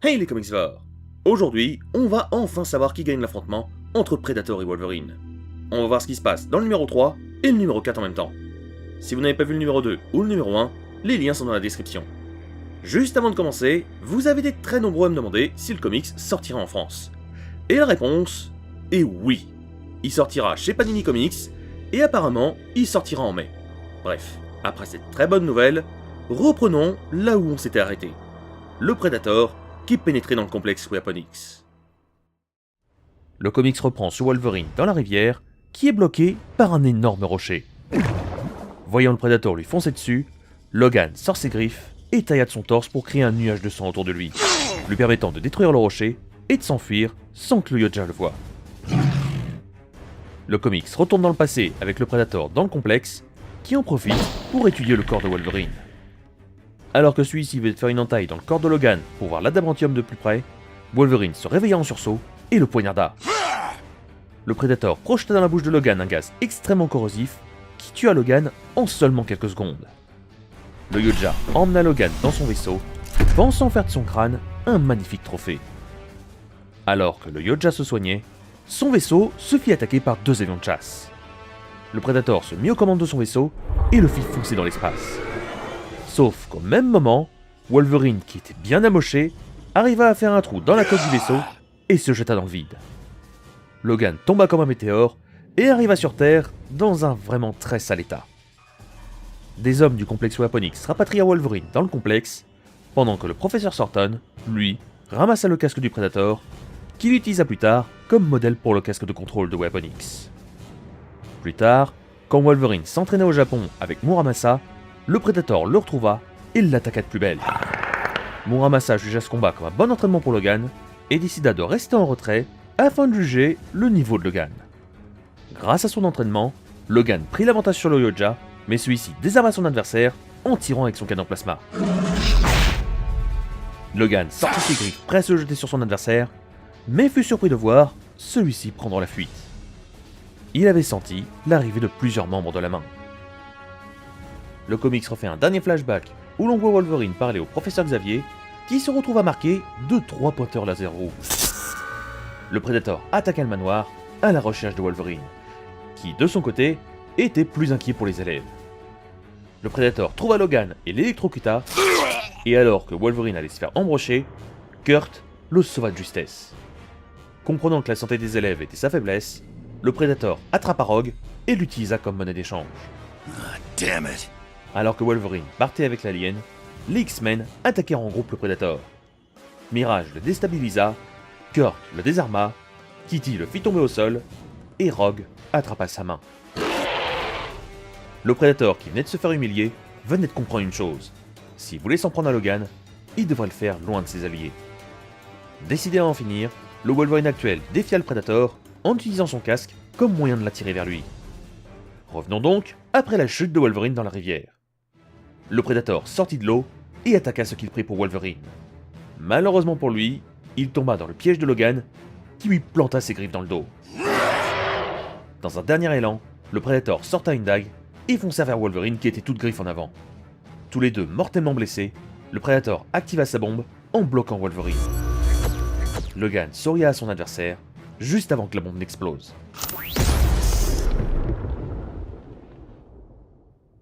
Hey les comicsvores! Aujourd'hui, on va enfin savoir qui gagne l'affrontement entre Predator et Wolverine. On va voir ce qui se passe dans le numéro 3 et le numéro 4 en même temps. Si vous n'avez pas vu le numéro 2 ou le numéro 1, les liens sont dans la description. Juste avant de commencer, vous avez été très nombreux à me demander si le comics sortira en France. Et la réponse est oui. Il sortira chez Panini Comics, et apparemment, il sortira en mai. Bref, après cette très bonne nouvelle, reprenons là où on s'était arrêté. Le Predator qui pénétrait dans le complexe Weapon-X. Le comics reprend sur Wolverine dans la rivière, qui est bloqué par un énorme rocher. Voyant le Predator lui foncer dessus, Logan sort ses griffes et taillade son torse pour créer un nuage de sang autour de lui, lui permettant de détruire le rocher et de s'enfuir sans que le Yodja le voie. Le comics retourne dans le passé avec le Predator dans le complexe, qui en profite pour étudier le corps de Wolverine. Alors que celui-ci veut faire une entaille dans le corps de Logan pour voir l'adamantium de plus près, Wolverine se réveilla en sursaut et le poignarda. Le Predator projeta dans la bouche de Logan un gaz extrêmement corrosif qui tua Logan en seulement quelques secondes. Le Yodja emmena Logan dans son vaisseau, pensant faire de son crâne un magnifique trophée. Alors que le Yodja se soignait, son vaisseau se fit attaquer par 2 avions de chasse. Le Predator se mit aux commandes de son vaisseau et le fit foncer dans l'espace. Sauf qu'au même moment, Wolverine, qui était bien amoché, arriva à faire un trou dans la coque du vaisseau et se jeta dans le vide. Logan tomba comme un météore et arriva sur Terre dans un vraiment très sale état. Des hommes du complexe Weapon-X rapatria Wolverine dans le complexe, pendant que le professeur Sorton, lui, ramassa le casque du Predator, qu'il utilisa plus tard comme modèle pour le casque de contrôle de Weapon-X. Plus tard, quand Wolverine s'entraînait au Japon avec Muramasa, le Predator le retrouva et l'attaqua de plus belle. Muramasa jugea ce combat comme un bon entraînement pour Logan et décida de rester en retrait afin de juger le niveau de Logan. Grâce à son entraînement, Logan prit l'avantage sur le Yodja, mais celui-ci désarma son adversaire en tirant avec son canon plasma. Logan sortit ses griffes prêt à se jeter sur son adversaire, mais fut surpris de voir celui-ci prendre la fuite. Il avait senti l'arrivée de plusieurs membres de la main. Le comics refait un dernier flashback où l'on voit Wolverine parler au professeur Xavier, qui se retrouve à marquer 3 pointeurs laser rouges. Le Predator attaqua le manoir à la recherche de Wolverine, qui de son côté était plus inquiet pour les élèves. Le Predator trouva Logan et l'électrocuta, et alors que Wolverine allait se faire embrocher, Kurt le sauva de justesse. Comprenant que la santé des élèves était sa faiblesse, le Predator attrapa Rogue et l'utilisa comme monnaie d'échange. Damn it. Alors que Wolverine partait avec l'alien, les X-Men attaquèrent en groupe le Predator. Mirage le déstabilisa, Kurt le désarma, Kitty le fit tomber au sol, et Rogue attrapa sa main. Le Predator, qui venait de se faire humilier, venait de comprendre une chose. S'il voulait s'en prendre à Logan, il devrait le faire loin de ses alliés. Décidé à en finir, le Wolverine actuel défia le Predator en utilisant son casque comme moyen de l'attirer vers lui. Revenons donc après la chute de Wolverine dans la rivière. Le Predator sortit de l'eau et attaqua ce qu'il prit pour Wolverine. Malheureusement pour lui, il tomba dans le piège de Logan, qui lui planta ses griffes dans le dos. Dans un dernier élan, le Predator sorta une dague et fonça vers Wolverine qui était toute griffe en avant. Tous les deux mortellement blessés, le Predator activa sa bombe en bloquant Wolverine. Logan souria à son adversaire, juste avant que la bombe n'explose.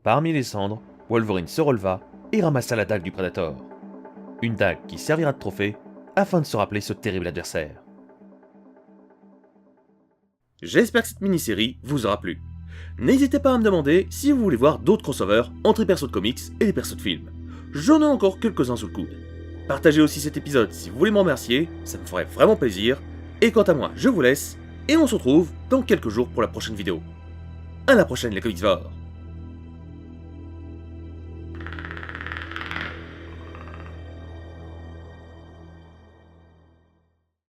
Parmi les cendres, Wolverine se releva et ramassa la dague du Predator. Une dague qui servira de trophée afin de se rappeler ce terrible adversaire. J'espère que cette mini-série vous aura plu. N'hésitez pas à me demander si vous voulez voir d'autres crossovers entre les persos de comics et les persos de films. J'en ai encore quelques-uns sous le coude. Partagez aussi cet épisode si vous voulez m'en remercier, ça me ferait vraiment plaisir. Et quant à moi, je vous laisse, et on se retrouve dans quelques jours pour la prochaine vidéo. À la prochaine les comicsvores.